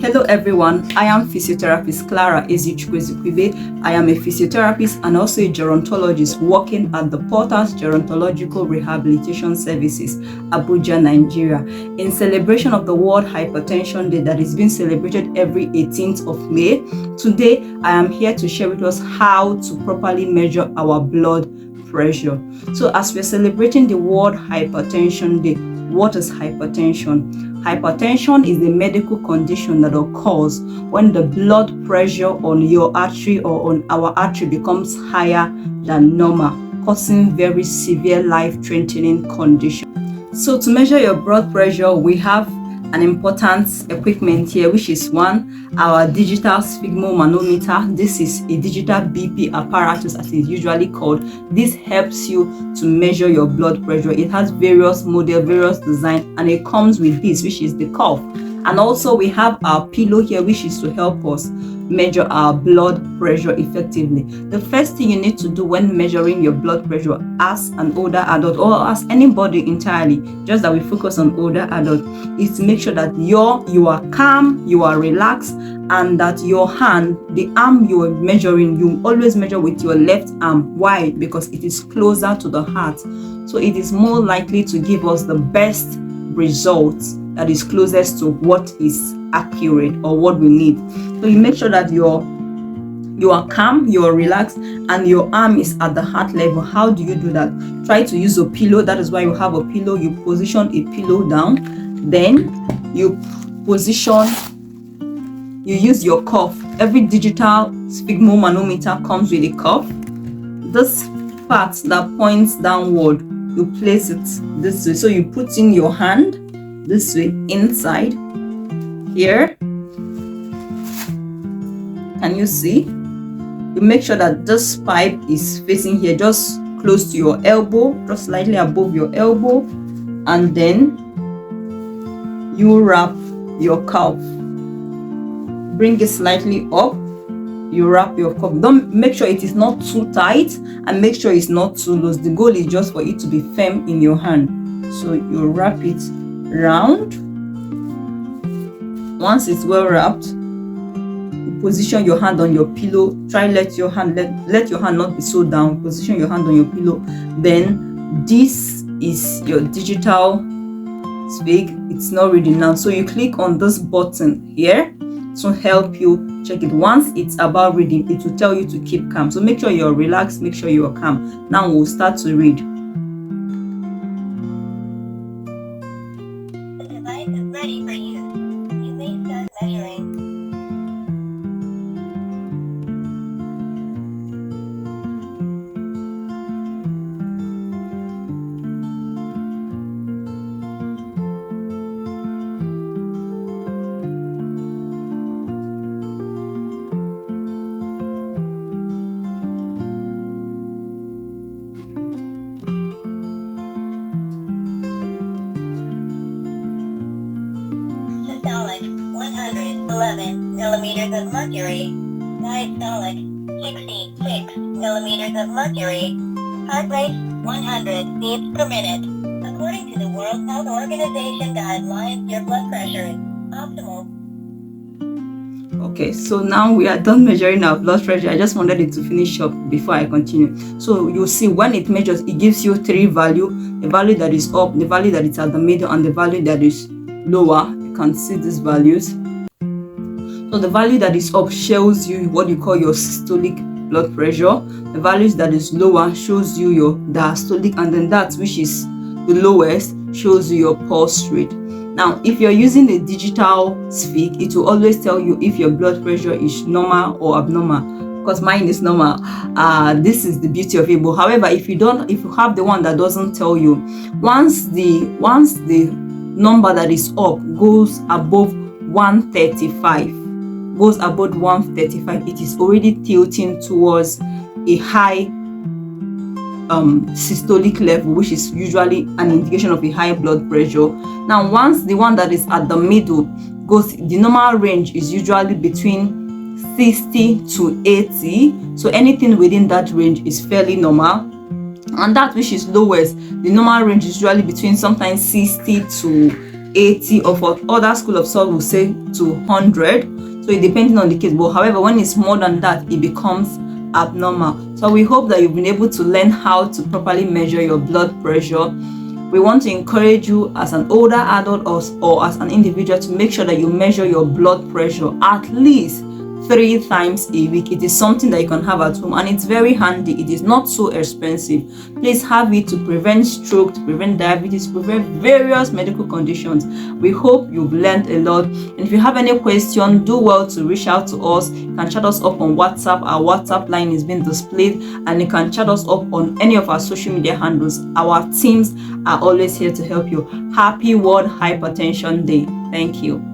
Hello everyone, I am physiotherapist Clara 𝐂𝐨𝐿. I am a physiotherapist and also a gerontologist working at the Porters Gerontological Rehabilitation Services, Abuja, Nigeria, in celebration of the World Hypertension Day that is being celebrated every 18th of May. Today, I am here to share with us how to properly measure our blood pressure. So as we're celebrating the World Hypertension Day, what is hypertension? Hypertension is a medical condition that occurs when the blood pressure on your artery or on our artery becomes higher than normal, causing very severe life-threatening condition. So to measure your blood pressure, we have an important equipment here, which is our digital sphygmomanometer. This is a digital BP apparatus, as it's usually called. This helps you to measure your blood pressure. It has various models, various designs, and it comes with this, which is the cuff. And also we have our pillow here, which is to help us measure our blood pressure effectively. The first thing you need to do when measuring your blood pressure as an older adult, or as anybody entirely, just that we focus on older adult, is to make sure that you are calm, you are relaxed, and that your hand, the arm you are measuring, you always measure with your left arm. Why? Because it is closer to the heart, so it is more likely to give us the best results, that is closest to what is accurate or what we need. So you make sure that you are calm, you are relaxed, and your arm is at the heart level. How do you do that? Try to use a pillow. That is why you have a pillow. You position a pillow down, then you use your cuff. Every digital sphygmomanometer comes with a cuff. This part that points downward, you place it this way. So you put in your hand this way inside here. Can you see? You make sure that this pipe is facing here, just close to your elbow, just slightly above your elbow, and then you wrap your cuff. Bring it slightly up. You wrap your cuff. Don't make sure it is not too tight, and make sure it's not too loose. The goal is just for it to be firm in your hand. So you wrap it round. Once it's well wrapped, you position your hand on your pillow. Try let your hand not be so down. Position your hand on your pillow. Then this is your digital spig. It's not reading now, so you click on this button here to help you check it. Once it's about reading, it will tell you to keep calm. So make sure you're relaxed, make sure you're calm. Now we'll start to read. The device is ready for use. You may start measuring. Systolic 111 millimeters of mercury. Diastolic 66 millimeters of mercury. Heart rate 100 beats per minute. According to the World Health Organization guidelines, your blood pressure is optimal. Okay, so now we are done measuring our blood pressure. I just wanted it to finish up before I continue. So you'll see when it measures, it gives you three values: the value that is up, the value that is at the middle, and the value that is lower. You can see these values. So the value that is up shows you what you call your systolic blood pressure. The values that is lower shows you your diastolic, and then that which is the lowest shows you your pulse rate. Now, if you're using the digital spig, it will always tell you if your blood pressure is normal or abnormal. Because mine is normal. This is the beauty of it. But however, if you have the one that doesn't tell you, once the number that is up goes above 135, it is already tilting towards a high systolic level, which is usually an indication of a high blood pressure. Now, once the one that is at the middle goes, the normal range is usually between 60 to 80. So anything within that range is fairly normal. And that which is lowest, the normal range is usually between sometimes 60 to 80, or for other school of thought will say to 100. So it depends on the case, but however, when it's more than that, it becomes abnormal. So we hope that you've been able to learn how to properly measure your blood pressure. We want to encourage you as an older adult or as an individual to make sure that you measure your blood pressure at least 3 times a week. It is something that you can have at home, and it's very handy. It is not so expensive. Please have it to prevent stroke, to prevent diabetes, to prevent various medical conditions. We hope you've learned a lot, and if you have any question, do well to reach out to us. You can chat us up on WhatsApp. Our WhatsApp line is being displayed, and you can chat us up on any of our social media handles. Our teams are always here to help you. Happy World Hypertension Day. Thank you.